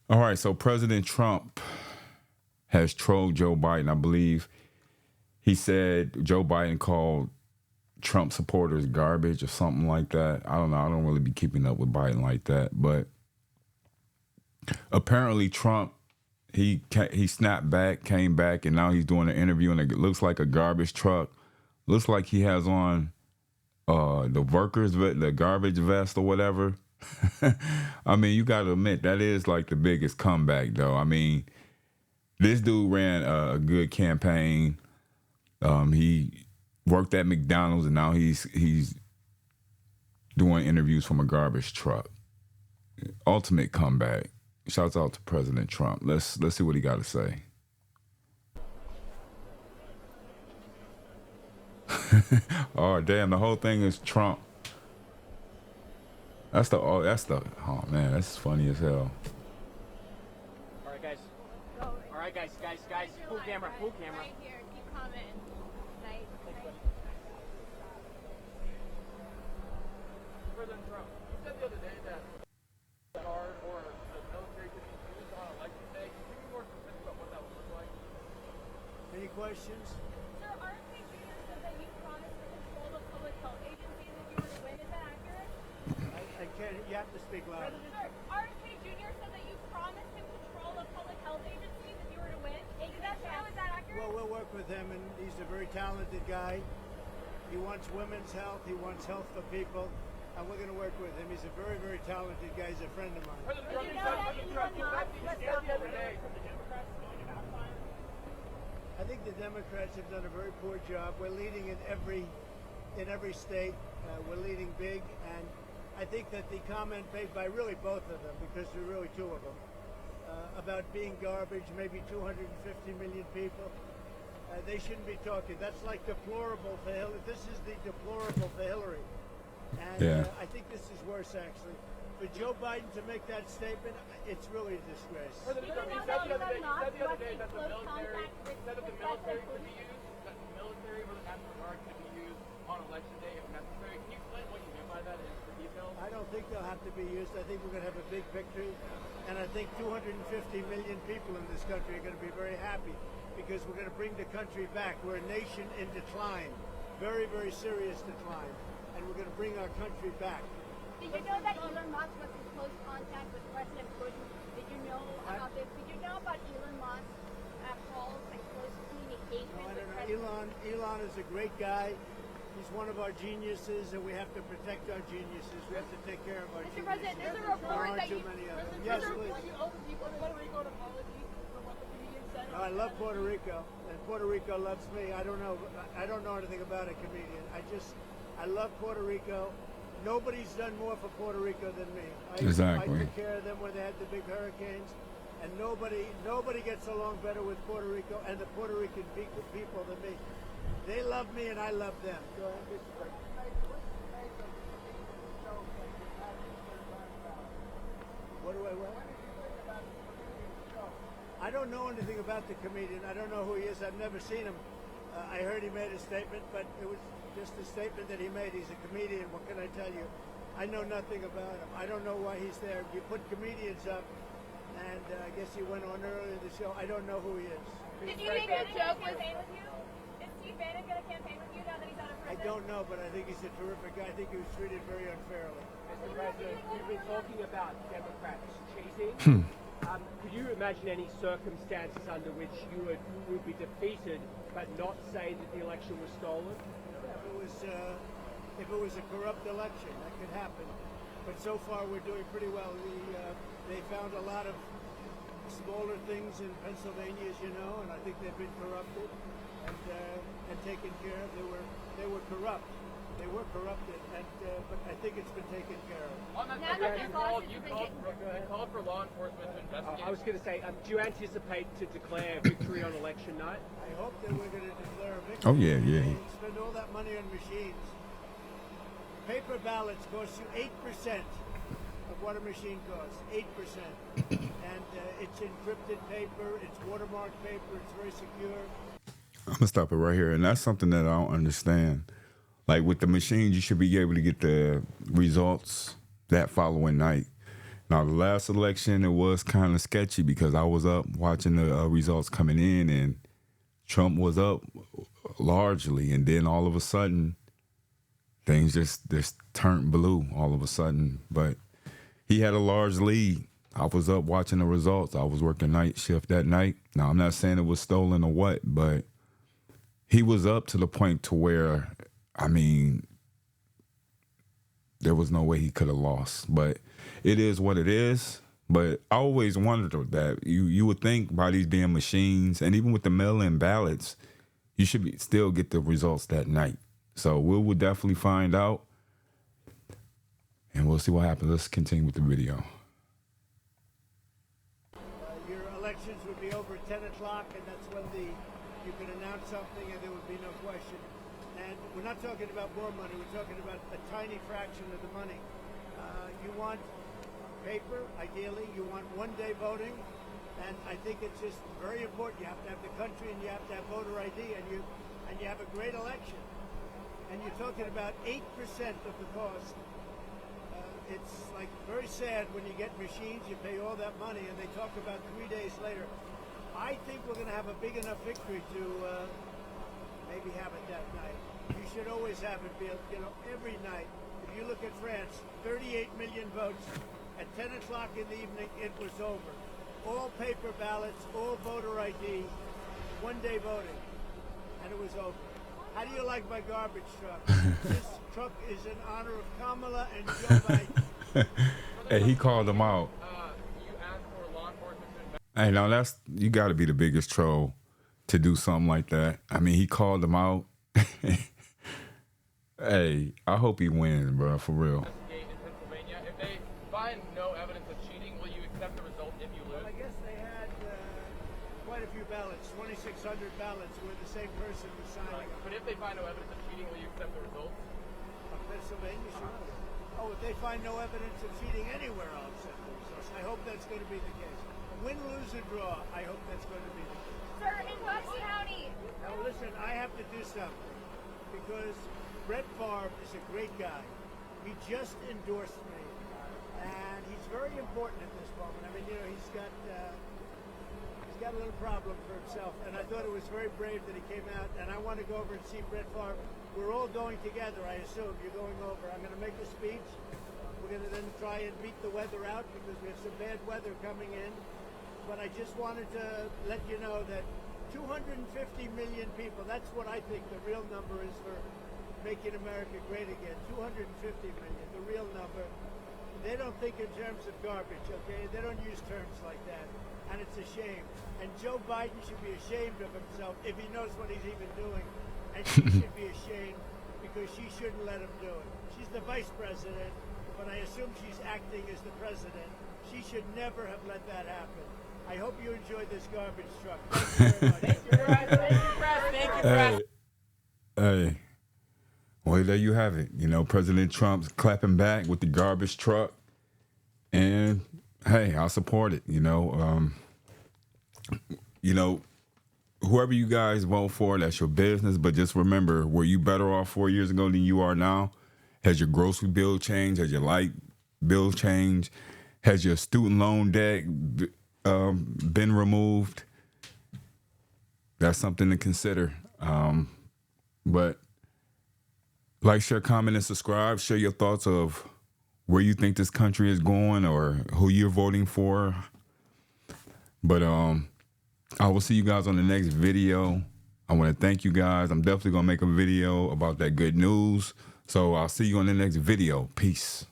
All right, so President Trump has trolled Joe Biden. I believe he said Joe Biden called Trump supporters garbage or something like that. I don't know. I don't really be keeping up with Biden like that, but apparently Trump he snapped back, came back, and now he's doing an interview, and it looks like a garbage truck. Looks like he has on the garbage vest or whatever. I mean, you got to admit that is like the biggest comeback, though. I mean, this dude ran a good campaign. He worked at McDonald's, and now he's doing interviews from a garbage truck. Ultimate comeback. Shouts out to President Trump. Let's see what he got to say. Oh damn! The whole thing is Trump. Oh man, that's funny as hell. All right, guys. Guys. Full camera. Right here. Keep commenting. Right. President Trump, you said the other day that card or the military could be used on election day. Can you be more specific about what that would look like? Any questions? Sir, RFK Jr. said that you promised to control the public health agencies if you were to win. Is that accurate? I can't. You have to speak loud. Sir, RFK Jr. said that you promised him control of public health agencies if you were to win. Is that true? Is that accurate? Well, we'll work with him, and he's a very talented guy. He wants women's health. He wants health for people, and we're going to work with him. He's a very, very talented guy. He's a friend of mine. President Trump, you said the other day from the Democrats going about fire. I think the Democrats have done a very poor job. We're leading in every state. We're leading big, and I think that the comment made by really both of them, because there are really two of them, about being garbage, maybe 250 million people, they shouldn't be talking. That's like deplorable for Hillary. This is the deplorable for Hillary. And Yeah. I think this is worse, actually. For Joe Biden to make that statement, it's really a disgrace. President Trump, you said the other day that the military could be used, that the military or the National Guard could be used on election day if necessary. Can you explain what you mean by that in the details? I don't think they'll have to be used. I think we're going to have a big victory. And I think 250 million people in this country are going to be very happy because we're going to bring the country back. We're a nation in decline, very, very serious decline. And we're going to bring our country back. Did you know that Elon Musk was in close contact with President Putin? Did you know about this? Did you know about Elon Musk calls and close communication No, I with don't know. President? Elon is a great guy. He's one of our geniuses, and we have to protect our geniuses. We have to take care of our Mr. geniuses. President, there's a There report aren't that too you... many of them. Mr. Yes, President, please. You owe the people of Puerto Rico an apology for what the comedian said. Oh, I love Puerto Rico, and Puerto Rico loves me. I don't know anything about a comedian. I love Puerto Rico. Nobody's done more for Puerto Rico than me. Exactly. I took care of them when they had the big hurricanes, and nobody gets along better with Puerto Rico and the Puerto Rican people than me. They love me, and I love them. Go ahead, Mr. President. What do I want? I don't know anything about the comedian. I don't know who he is. I've never seen him. I heard he made a statement, but it was just a statement that he made. He's a comedian. What can I tell you? I know nothing about him. I don't know why he's there. You put comedians up, and I guess he went on earlier in the show. I don't know who he is. Did you make a joke campaign with you? Is Steve Bannon going to campaign with you now that he's out of I prison? don't know, but I think he's a terrific guy. I think he was treated very unfairly. Mr. President, we've been talking about Democrats cheating. Could you imagine any circumstances under which you would be defeated but not say that the election was stolen? If it was a corrupt election, that could happen. But so far, we're doing pretty well. They found a lot of smaller things in Pennsylvania, as you know, and I think they've been corrupted and taken care of. They were corrupt. They were corrupted, but I think it's been taken care of. On that Now subject, that you the lawsuits have been called for law enforcement to investigate. I was going to say, do you anticipate to declare victory on election night? I hope that we're going to declare a victory. Oh yeah. Spend all that money on machines. Paper ballots cost you 8% of what a machine costs. 8%. And it's encrypted paper, it's watermarked paper, it's very secure. I'm gonna stop it right here, and that's something that I don't understand. Like with the machines, you should be able to get the results that following night. Now, the last election, it was kind of sketchy because I was up watching the results coming in, and Trump was up largely, and then all of a sudden, things just turned blue all of a sudden. But he had a large lead. I was up watching the results. I was working night shift that night. Now, I'm not saying it was stolen or what, but he was up to the point to where, I mean, there was no way he could have lost. But it is what it is. But I always wondered that you would think by these being machines, and even with the mail-in ballots, you should still get the results that night. So we will definitely find out, and we'll see what happens. Let's continue with the video. Your elections would be over at 10 o'clock, and that's when you could announce something and there would be no question. And we're not talking about more money. We're talking about a tiny fraction of the money. You want paper, ideally. You want one-day voting. And I think it's just very important. You have to have the country and you have to have voter ID, and you have a great election. And you're talking about 8% of the cost. It's like very sad when you get machines, you pay all that money, and they talk about 3 days later. I think we're going to have a big enough victory to maybe have it that night. You should always have it, every night. If you look at France, 38 million votes. At 10 o'clock in the evening, it was over. All paper ballots, all voter ID, one-day voting, and it was over. How do you like my garbage truck? This truck is in honor of Kamala and Joe Biden. Hey, he called them out. You asked for law enforcement to Hey, now you got to be the biggest troll to do something like that. I mean, he called them out. Hey, I hope he wins, bro, for real. investigate in Pennsylvania. If they find no evidence of cheating, will you accept the result if you lose? I guess they had quite a few ballots, 2,600 ballots, where the same person was signing. But if they find no evidence of cheating, will you accept the results? Of Pennsylvania, sure. Oh, if they find no evidence of cheating anywhere, I'll accept the results. I hope that's going to be the case. Win, lose, or draw, I hope that's going to be the case. Sir, in Bucks County. Now listen, I have to do something because Brett Favre is a great guy. He just endorsed me, and he's very important at this moment. I mean, he's got a little problem for himself, and I thought it was very brave that he came out. And I want to go over and see Brett Favre. We're all going together, I assume. You're going over. I'm going to make a speech. We're going to then try and beat the weather out because we have some bad weather coming in. But I just wanted to let you know that 250 million people, that's what I think the real number is for making America great again. 250 million, the real number. They don't think in terms of garbage, okay? They don't use terms like that. And it's a shame. And Joe Biden should be ashamed of himself if he knows what he's even doing. And she should be ashamed because she shouldn't let him do it. She's the vice president, but I assume she's acting as the president. She should never have let that happen. I hope you enjoyed this garbage truck. Thank you very much. Thank you, press. Thank you, press. Hey. Well, there you have it. President Trump's clapping back with the garbage truck. And, hey, I'll support it, whoever you guys vote for, that's your business. But just remember, were you better off 4 years ago than you are now? Has your grocery bill changed? Has your light bill changed? Has your student loan debt been removed? That's something to consider. But like, share, comment, and subscribe. Share your thoughts of where you think this country is going or who you're voting for. But I will see you guys on the next video. I want to thank you guys. I'm definitely going to make a video about that good news. So I'll see you on the next video. Peace.